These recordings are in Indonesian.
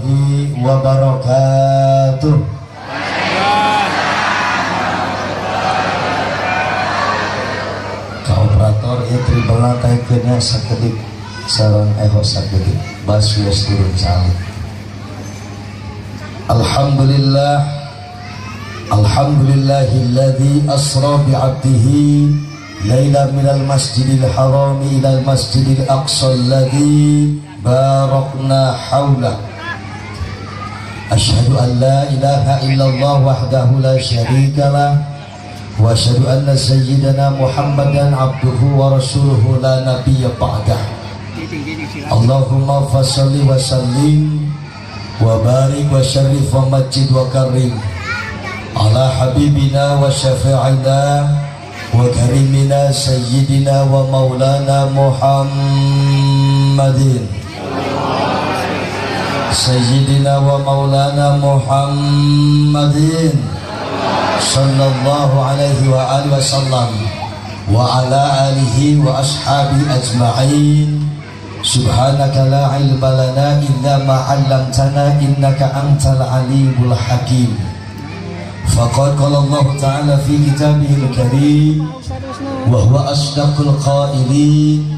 warahmatullahi wabarakatuh. Kau operator ya tribal taikeunnya sakedik sareng sakedik baswios turun salih. Alhamdulillahilladzi asra bi'abdihi laila minal masjidil haram ilal masjidil aqsa alladzi barakna hawla. Asyhadu an la ilaha illallah wahdahu la syarika lah wa asyhadu anna sayyidana Muhammadan abduhu wa rasuluhu la nabiyya ba'dah. Allahumma fassalli wa sallim wa barik wa syarif wa majid wa karim ala habibina wa syafi'ina wa karimina sayyidina wa maulana Muhammadin sayyidina wa maulana Muhammadin sallallahu alaihi wa alihi wasallam wa ala alihi wa ashabi ajma'in. Subhanaka la ilma lana illa ma 'allamtana innaka antal alimul hakim. Faqad qala Allah ta'ala fi kitabihil karim wa huwa asdaqul qailin.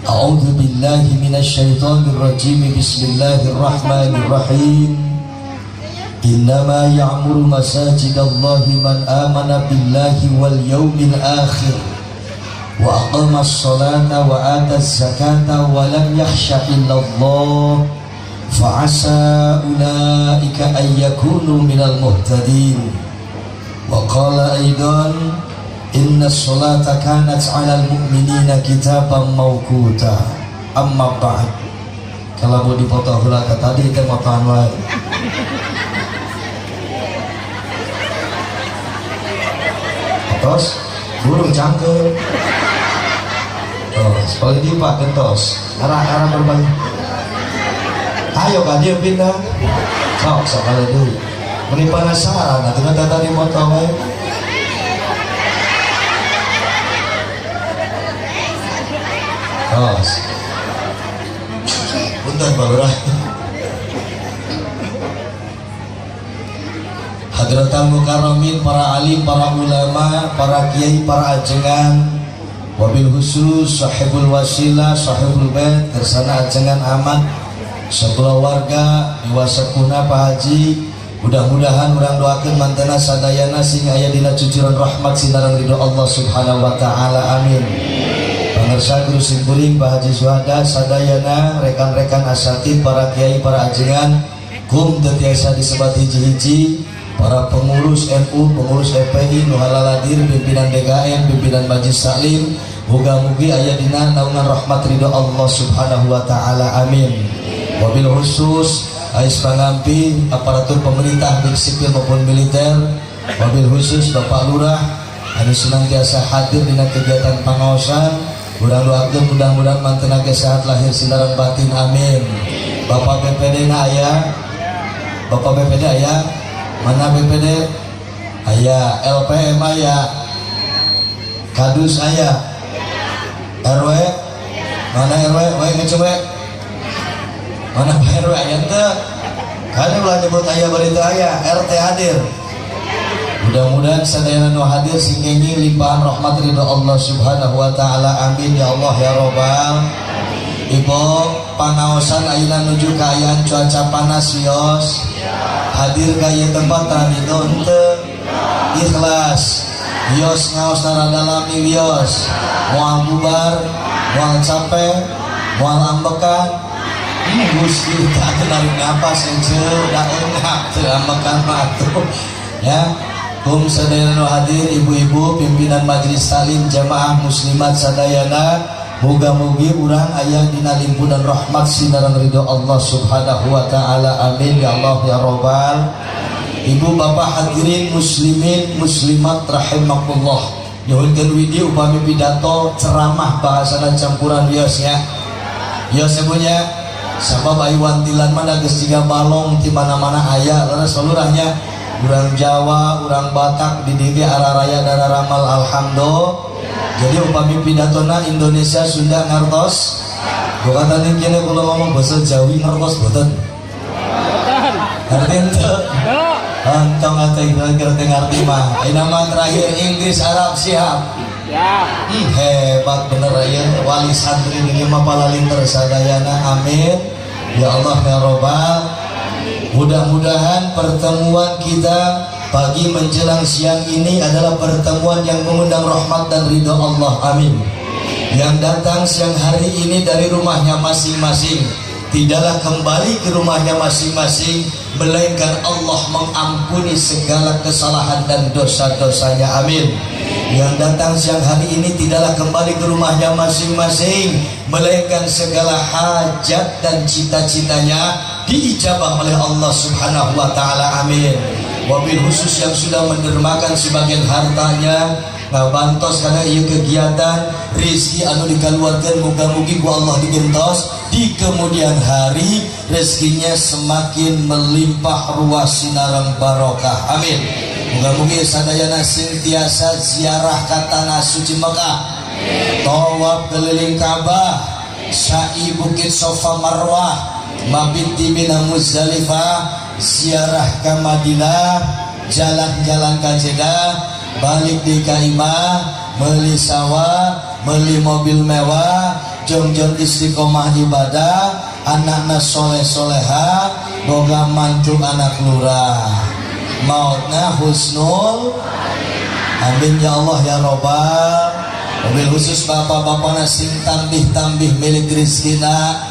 A'udzu billahi minasy syaithanir rajim. Bismillahirrahmanirrahim. Innama ya'muru masajidallahi man amana billahi wal yawmil akhir wa aqama as-salata wa ata az-zakata wa lam yakhsha illa Allah fa asa ulaika an yakunu minal muhtadin. Wa qala aidan inna as-salata kanat 'alal mu'minina kitaban mawquta. Amma ba'd. Kalau mau dipotong heula ka tadi teh motohan wae. Tos burung cangkeum. Sekali di Pak Kentos arah berbagi. Ayo ka dieu pindah. Sok sakali deui. Meni penasaran atuh tadi motor wae. Tos. Punten Pak Lurah. Hadratal mukarramin, para alim, para ulama, para kiai, para ajengan, wabil khusus sahibul wasilah, sahibul bait, kersana ajengan amat sebelah warga dewasa kuna Pak Haji. Mudah-mudahan urang doakeun mantena sadayana sing aya dina cucuran rahmat sinaran ridho Allah Subhanahu wa taala. Amin. Pangersa guru simkuring Pak Haji Suhada sadayana rekan-rekan asatid, para kiai, para ajengan kum teu tiasa disebat hiji-hiji. Para pengurus NU, pengurus FPI, nuhalaladir, pimpinan DKM, pimpinan Majelis Taklim, muga-mugi aya dina naungan rahmat ridho Allah Subhanahu wa taala. Amin. Wabil khusus ais pangampi aparatur pemerintah baik sipil maupun militer, wabil khusus Bapak Lurah anu senantiasa hadir dina kegiatan pangaosan. Mudah-mudahan mudah-mudahan mantena sehat lahir sinaran batin. Amin. Bapak BPD na aya? Bapak BPD aya? Mana BPD? Aya. LPM aya. Kadus aya. RW? Mana RW? Wae ngecewe. Mana Pak RW aya teu? Kana ulah nyebut aya berita aya. RT hadir. Mudah-mudahan sadayana nu hadir sing ngenyi limpahan rahmat ridho Allah Subhanahu wa taala. Amin ya Allah ya Rabbal. Ibu pangaosan ayeuna nuju kaayaan cuaca panas wios. Hadir ka ieu tempat ranito henteu ikhlas wios ngaos nara dalami wios moal bubar moal capek moal ambekan Gusti tak narik napas henteu da eungap teu ambekan mah atuh ya. Kum sadayana nu hadir ibu-ibu pimpinan majelis taklim jamaah muslimat sadayana, muga-mugi urang aya dina limpunan rahmat sinaran ridho Allah Subhanahu wa taala. Amin ya Allah ya Rabbal. Ibu bapak hadirin muslimin muslimat rahimakumullah. Nyuhunkeun widi upami pidato ceramah bahasana campuran wiosnya. Wios punya sabab ayuan tilan mana geus jiga balong di mana-mana aya leres lurahnya. Urang Jawa, urang Batak di dieu araraya dara ramal alhamdulillah. Jadi upami pidatona Indonesia Sunda ngartos. Gua kata nih kene kula ngomong bahasa Jawi ngartos boten. ngerti ente? Antong atau ngerti mah. Ini nama terakhir Inggris Arab siap. Ya. Hebat bener ya wali santri ini mah palalinter sadayana. Amin ya Allah ya Robbal. Mudah-mudahan pertemuan kita pagi menjelang siang ini adalah pertemuan yang mengundang rahmat dan ridho Allah. Amin. Yang datang siang hari ini dari rumahnya masing-masing tidaklah kembali ke rumahnya masing-masing, melainkan Allah mengampuni segala kesalahan dan dosa-dosanya. Amin. Yang datang siang hari ini tidaklah kembali ke rumahnya masing-masing, melainkan segala hajat dan cita-citanya diijabah oleh Allah Subhanahu wa taala. Amin. Wabil khusus yang sudah mendermakan sebagian hartanya ngabantos karena ia kegiatan rezeki anu dikeluarkan, muga-mugi ku Allah digentos di kemudian hari rezekinya semakin melimpah ruah sinarang barokah. Amin. Muga-mugi sadayana sentiasa ziarah ka tanah suci Mekah, tawaf keliling Ka'bah, sa'i Bukit Safa Marwah, mabit di Mina Muzdalifah, ziarah ke Madinah, jalan-jalan ke Jeddah, balik di Kaimah, beli sawah, beli mobil mewah, jong-jong istiqomah ibadah, anakna soleh-soleha, boga mantu anak lurah, mautna husnul. Amin ya Allah ya Robbal. Mobil khusus bapak-bapakna sing tambih-tambih milik rizkina,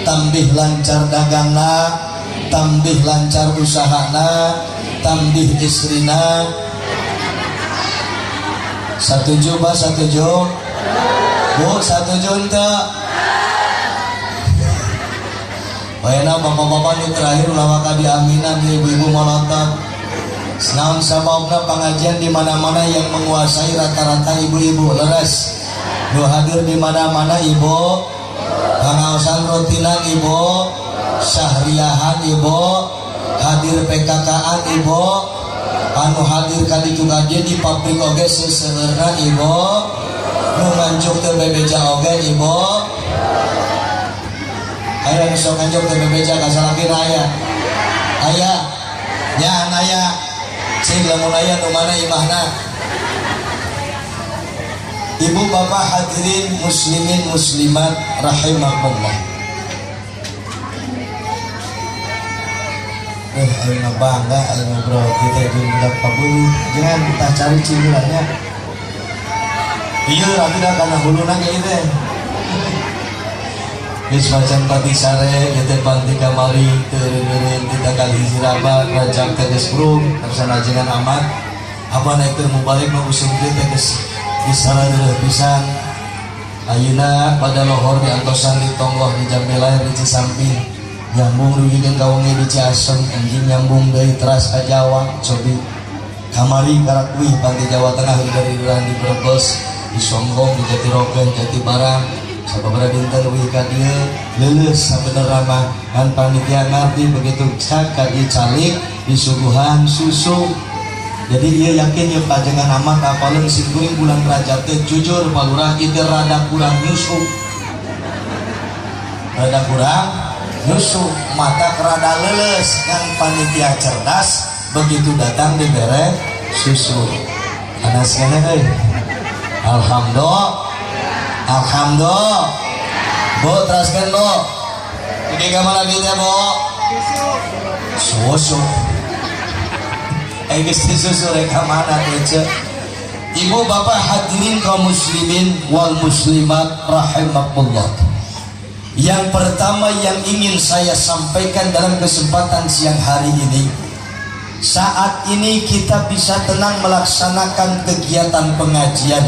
tambih lancar dagangna, tambih lancar usahana, tambih istrina. Setuju Pak? Setuju Bu? Setuju ente? Bayana bapak-bapak ini terakhir ulama kadi aminan ibu-ibu molotov. Senaun sababna pengajian di mana-mana yang menguasai rata-rata ibu-ibu leres. Nu hadir di mana-mana ibu, pengawasan rutinan ibu, syahriahan ibu, hadir PKK-an ibu, anu hadir kali juga dia di pabrik oge seserna ibu, nu nganjuk teu bebeja oge ibu. Aya nu sok nganjuk teu bebeja kasalakin aya. Aya. Nya aya. Sing lamun aya nu mana imahna. Ibu bapak hadirin muslimin muslimat rahimakumullah. Ayo bangga, ayo bro, kita juga pabulu, jangan kita cari cimilannya. Iya, tapi dah karena hulu nanya itu. Bis macam tadi sare, kita panti kamari, terin kita kali sirabat, rajang teges bro, tersana jangan amat. Apa naik terbalik mau usung kita teges, disara dulu pisang. Ayeuna pada lohor di antosan di tongloh di Jambelayar di Cisamping. Nyambung rugikan kawangnya di Ciasem, anjing nyambung dari teras ke Jawa, cobi kamari karakui pantai Jawa Tengah dari di Brebes, di Songgong, di Jatirogen, Jatibarang, sababara dinten wih ka dieu leuleus sabenerna mah kan panitia ngarti begitu cak ka dieu calik disuguhan susu. Jadi ia yakin ya pajangan amat apalun singkuring bulan Rajab teh jujur palurah itu rada kurang nyusu, rada kurang nyusu, mata kerada leles kan panitia cerdas begitu datang dibere susu. Anas kene euy. Alhamdulillah. Alhamdulillah. Bu teraskan bu. Ini kamar lagi teh bu. Susu. Gusti susu reka mana teh. Ibu bapak hadirin kaum muslimin wal muslimat rahimakumullah. Yang pertama yang ingin saya sampaikan dalam kesempatan siang hari ini, saat ini kita bisa tenang melaksanakan kegiatan pengajian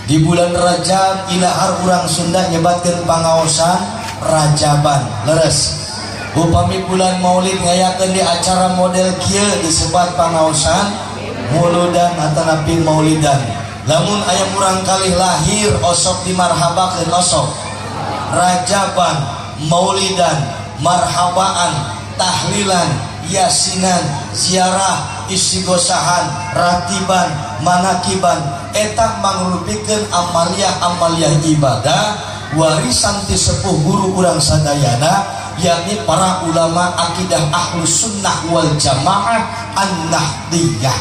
di bulan Rajab. Ilahar urang Sunda nyebatkeun pangaosan Rajaban leres. Upami bulan Maulid ngayakeun di acara model kieu disebat pangaosan Mauludan atau Nabi Maulidan. Lamun aya urang kalih lahir osok dimarhabakeun osok Rajaban, Maulidan, marhabaan, tahlilan, yasinan, ziarah, istighosahan, ratiban, manakiban, eta mangrupikeun amalia-amalia ibadah warisan ti sepuh guru urang sadayana yakni para ulama akidah Ahlus Sunnah wal Jamaah An-Nahdiyah.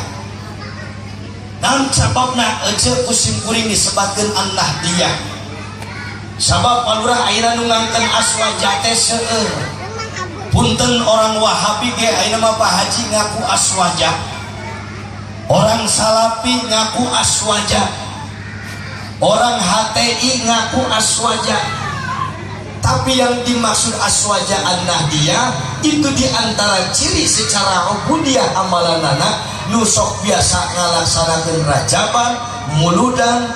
Dan sababna aja kusim kuring disebutkan An-Nahdiyah. Sabab palurah ayeuna nu ngangkeun aswaja teh seueur. Punten orang Wahabi ge ayeuna mah Pak Haji ngaku aswaja. Orang Salafi ngaku aswaja. Orang HTI ngaku aswaja. Tapi yang dimaksud aswaja An-Nahdiyah itu diantara ciri secara ubudiyah amalanana nusok biasa ngalaksanakeun rajaban, muludan,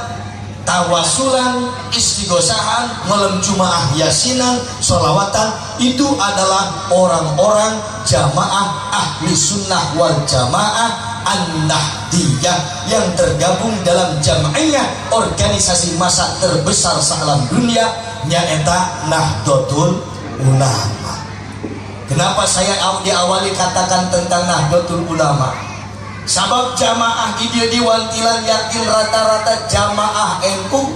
tawasulan, istighosahan, malam jumaah yasinan, sholawatan. Itu adalah orang-orang jamaah ahli sunnah wal jamaah An-Nahdiyah yang tergabung dalam jam'iyah organisasi massa terbesar se-alam dunia, nyaeta Nahdlatul Ulama. Kenapa saya diawali katakan tentang Nahdlatul Ulama? Sabab jamaah di dia diwantilan yakin rata-rata jamaah NU.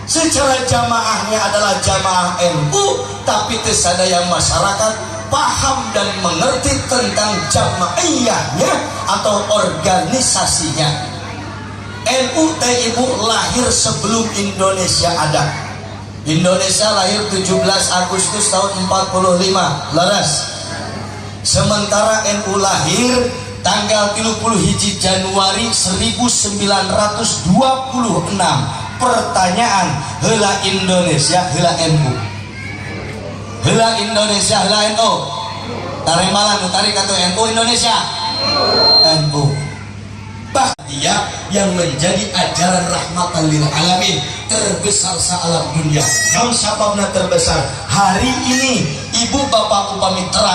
Secara jamaahnya adalah jamaah NU, tapi kesadayaan masyarakat paham dan mengerti tentang jamaiyahnya atau organisasinya. NU teh ibu lahir sebelum Indonesia ada. Indonesia lahir 17 Agustus tahun 45, leres. Sementara NU lahir tanggal 31 Januari 1926. Pertanyaan, heula Indonesia, heula NU. Heula Indonesia, heula NU. Taremalan tarik atau NU Indonesia? NU. Dia yang menjadi ajaran rahmatan lil alamin terbesar se-alam dunia. Namun sababna terbesar. Hari ini ibu bapak upami terang